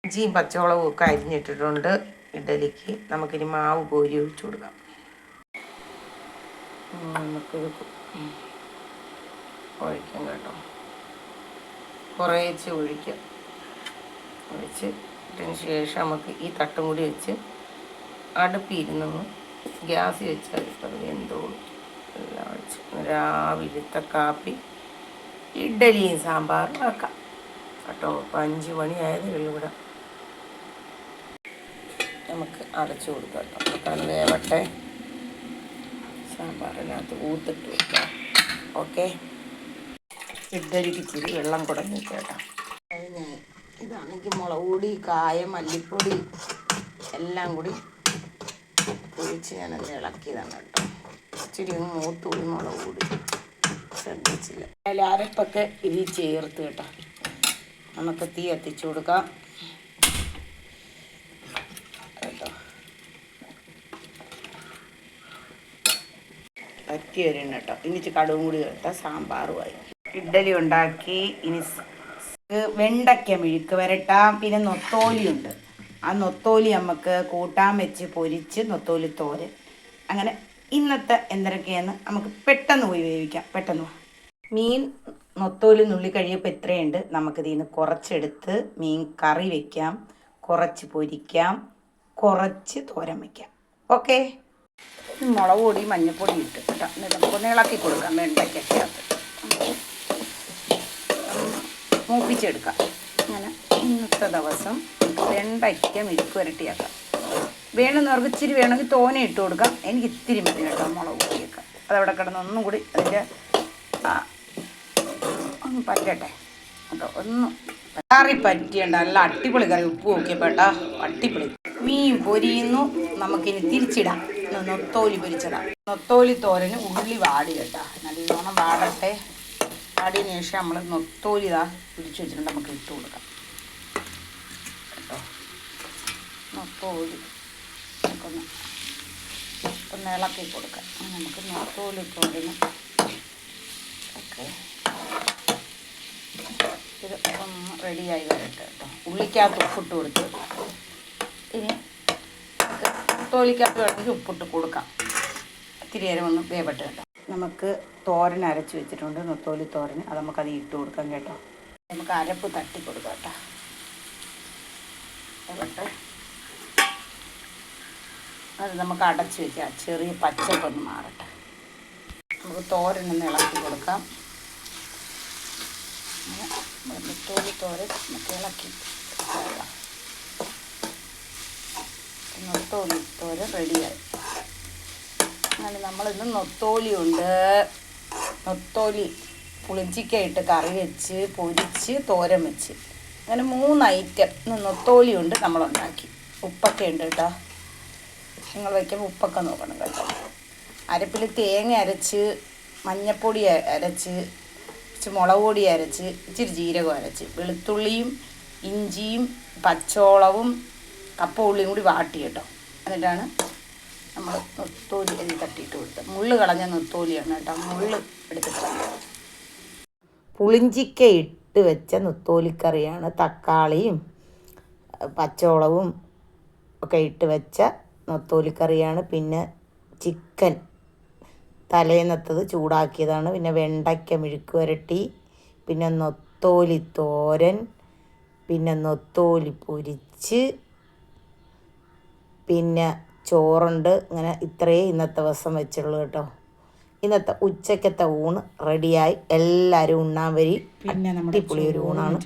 ഇഞ്ചിയും പച്ചമുളകും ഒക്കെ അരിഞ്ഞിട്ടിട്ടുണ്ട് ഇഡലിക്ക്. നമുക്കിനി മാവ് കോരി ഒഴിച്ചു കൊടുക്കാം. നമുക്കിത് ഒഴിക്കാം കേട്ടോ. കുറേശ്ശെ ഒഴിക്കാം. ഒഴിച്ചതിന് ശേഷം നമുക്ക് ഈ തട്ടും കൂടി വെച്ച് അടുപ്പിരുന്ന് ഗ്യാസ് വെച്ചാൽ അത് വെന്തോളും. എല്ലാം വെച്ച് രാവിലത്തെ കാപ്പി ഇഡ്ഡലിയും സാമ്പാറും ആക്കാം കേട്ടോ. 5 മണിയായതേ ഉള്ളൂ ഇവിടെ. നമുക്ക് അടച്ചു കൊടുക്കാം കേട്ടോ. അപ്പോൾ വേവട്ടെ. സാമ്പാറിനകത്ത് ഊത്തിട്ട് വെക്കാം. ഓക്കെ. ഇഡ്ഡലിക്ക് ഇച്ചിരി വെള്ളം കുടഞ്ഞു കേട്ടോ. ഇതാണെങ്കിൽ മുളക് പൊടി, കായം, മല്ലിപ്പൊടി എല്ലാം കൂടി ഒഴിച്ച് ഞാനത് ഇളക്കിയതാണ് കേട്ടോ. ഇച്ചിരി ഒന്ന് മൂത്തുകൂടി മുളക് പൊടി ശ്രദ്ധിച്ചില്ല. അതിൽ അരപ്പൊക്കെ ഇതിൽ ചേർത്ത് കേട്ടോ. നമുക്ക് തീ എത്തിച്ചു കൊടുക്കാം കേട്ടോ. പറ്റി വരണം കേട്ടോ. ഇനി കടുവും കൂടി കേട്ടാൽ സാമ്പാറുമായി. ഇഡ്ഡലി ഉണ്ടാക്കി. ഇനി വെണ്ടയ്ക്ക മെഴുക്ക് വരട്ടാം. പിന്നെ നൊത്തോലിയുണ്ട്. ആ നൊത്തോലി നമുക്ക് കൂട്ടാൻ വെച്ച് പൊരിച്ച് നൊത്തോലി തോരൻ. അങ്ങനെ ഇന്നത്തെ എന്തൊക്കെയാണ് നമുക്ക് പെട്ടെന്ന് പോയി വേവിക്കാം. പെട്ടെന്ന് മീൻ നൊത്തോലി നുള്ളി കഴിയപ്പോൾ എത്രയുണ്ട്. നമുക്കിതിൽ നിന്ന് കുറച്ചെടുത്ത് മീൻ കറി വയ്ക്കാം, കുറച്ച് പൊരിക്കാം, കുറച്ച് തോരൻ വയ്ക്കാം. ഓക്കെ. മുളക് പൊടി മഞ്ഞൾപ്പൊടി ഇട്ട് കേട്ടോ. നമുക്കൊന്ന് ഇളക്കി കൊടുക്കാം. വെണ്ടയ്ക്കൊക്കെ മൂപ്പിച്ചെടുക്കാം. അങ്ങനെ ഇന്നത്തെ ദിവസം വെണ്ടയ്ക്ക മെഴുക്ക് വരട്ടിയാക്കാം. വേണമെന്നവർക്ക് ഇച്ചിരി വേണമെങ്കിൽ തോനെ ഇട്ട് കൊടുക്കാം. എനിക്ക് ഇത്തിരി മതി കേട്ടോ മുളക് പൊടിയൊക്കെ. അതവിടെ കിടന്ന് ഒന്നും കൂടി അതിൻ്റെ ഒന്ന് പറ്റട്ടെ കേട്ടോ. ഒന്നും കറി പറ്റിയണ്ട. നല്ല അടിപൊളി കറി. ഉപ്പ് നോക്കിയപ്പോട്ടാ അടിപൊളി. മീൻ പൊരിയുന്നു. നമുക്കിനി തിരിച്ചിടാം. നൊത്തോലി പൊരിച്ചിടാം. നൊത്തോലി തോരന് ഉള്ളി വാടി കേട്ടോ. നല്ലോണം വാടട്ടെ. വാടിയതിന് ശേഷം നമ്മൾ നൊത്തോലി പിടിച്ചു വെച്ചിട്ടുണ്ട്. നമുക്ക് ഇട്ട് കൊടുക്കാം കേട്ടോ. നൊത്തോലി ഒന്ന് ഇളക്കി കൊടുക്കാം. നമുക്ക് നൊത്തോലി തോരന് ഓക്കെ. ഇത് ഒന്ന് റെഡിയായി വരട്ടെ കേട്ടോ. ഉള്ളിക്കകത്ത് ഉപ്പിട്ട് കൊടുത്ത് ഇനി നൊത്തോലിക്കകത്ത് വേണമെങ്കിൽ ഉപ്പിട്ട് കൊടുക്കാം. ഇത്തിരി നേരം ഒന്ന് വേവട്ടെ കേട്ടോ. നമുക്ക് തോരൻ അരച്ച് വെച്ചിട്ടുണ്ട്. നൊത്തോലി തോരൻ. അത് നമുക്കത് ഇട്ട് കൊടുക്കാം കേട്ടോ. നമുക്ക് അരപ്പ് തട്ടി കൊടുക്കാം കേട്ടോ. വേവട്ടെ. അത് നമുക്ക് അടച്ച് വെക്കാം. ചെറിയ പച്ചപ്പൊന്ന് മാറട്ടെ. നമുക്ക് തോരനൊന്ന് ഇളക്കി കൊടുക്കാം. നൊത്തോലി തോരൻ നമുക്ക് ഇളക്കി. നൊത്തോലി തോരൻ റെഡിയായി. അങ്ങനെ നമ്മളിന്ന് നൊത്തോലിയുണ്ട്. നൊത്തോലി പുളിഞ്ചിക്ക ഇട്ട് കറി വെച്ച് പൊരിച്ച് തോരൻ വെച്ച് അങ്ങനെ 3 ഐറ്റം ഇന്ന് നൊത്തോലിയുണ്ട് നമ്മളുണ്ടാക്കി. ഉപ്പൊക്കെ ഉണ്ട് കേട്ടോ. നിങ്ങൾ വയ്ക്കുമ്പോൾ ഉപ്പൊക്കെ നോക്കണം കേട്ടോ. അരപ്പിൽ തേങ്ങ അരച്ച്, മഞ്ഞൾപ്പൊടി അരച്ച്, ഇച്ചിരി മുളക് പൊടി അരച്ച്, ഇച്ചിരി ജീരകം അരച്ച്, വെളുത്തുള്ളിയും ഇഞ്ചിയും പച്ചമുളകും കപ്പ ഉള്ളിയും കൂടി വാട്ടി കേട്ടോ. എന്നിട്ടാണ് നമ്മൾ നൊത്തോലി അതിൽ തട്ടിയിട്ട് കൊടുത്തത്. മുള്ള് കളഞ്ഞ നൊത്തോലിയാണ് കേട്ടോ. മുള്ള് എടുത്തിട്ട് പുളിഞ്ചിക്ക ഇട്ട് വെച്ച നൊത്തോലിക്കറിയാണ്. തക്കാളിയും പച്ചമുളകും ഒക്കെ ഇട്ട് വെച്ച നൊത്തോലിക്കറിയാണ്. പിന്നെ ചിക്കൻ തലേന്നത്തത് ചൂടാക്കിയതാണ്. പിന്നെ വെണ്ടയ്ക്ക മെഴുക്ക് വരട്ടി, പിന്നെ നൊത്തോലി തോരൻ, പിന്നെ നൊത്തോലി പൊരിച്ച്, പിന്നെ ചോറുണ്ട്. ഇങ്ങനെ ഇത്രയേ ഇന്നത്തെ ദിവസം വെച്ചുള്ളൂ കേട്ടോ. ഇന്നത്തെ ഉച്ചക്കത്തെ ഊണ് റെഡിയായി. എല്ലാവരും ഉണ്ണാൻ വരി. പിന്നെ നമ്മുടെ അടിപൊളി ഒരു ഊണാണ്.